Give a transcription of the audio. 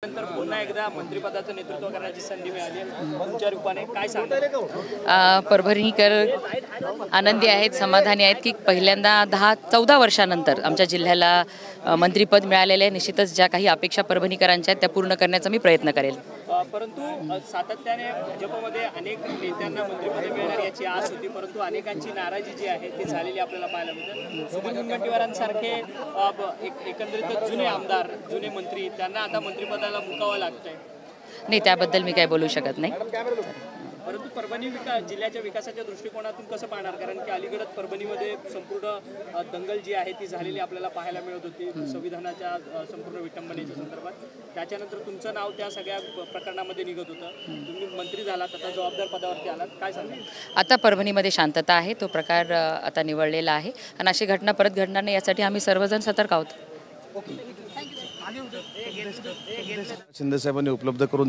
नंतर पुन्हा एकदा मंत्रिपदाचं नेतृत्व करण्याची संधी मिळाली तुमच्या रूपाने काय सांगता? परभणीकर आनंदी आहेत, समाधानी आहेत की पहिल्यांदा 10-14 वर्षानंतर आमच्या जिल्ह्याला मंत्रिपद मिळालेले आहे। निश्चितच ज्या काही अपेक्षा परभणीकरांच्या आहेत त्या पूर्ण करण्याचा मी प्रयत्न करेल। परंतु सातत्याने भाजपमध्ये अनेक नेत्यांना मंत्रिपद मिळणार याची आस होती, परंतु अनेकांची नाराजी जी आहे ती झालेली आपल्याला पाहायला मिळते। सुधीर मुनगंटीवारांसारखे एकंदरीत जुने आमदार, जुने मंत्री त्यांना आता मंत्रिपदाला मुकावं लागतंय। नाही, त्याबद्दल मी काय बोलू शकत नाही। परंतु परभणी जिल्ह्याच्या विकासाच्या दृष्टिकोनातून कसं पाहणार, कारण की अलीकडे परभणीमध्ये संपूर्ण दंगल जी आहे ती झालेली आपल्याला पाहायला मिळत होती संविधानाच्या संपूर्ण विटंबनेच्या संदर्भात। त्याच्यानंतर तुमचं नाव त्या सगळ्या प्रकरणामध्ये निघत होतं, तुम्ही मंत्री झालात, आता जबाबदार पदावरती आलात, काय सांगाल? आता परभणीमध्ये शांतता आहे, तो प्रकार आता निवळलेला आहे आणि अशी घटना परत घडणार नाही यासाठी आम्ही सर्वजण सतर्क आहोत। शिंदे साहेबांनी उपलब्ध करून दिली।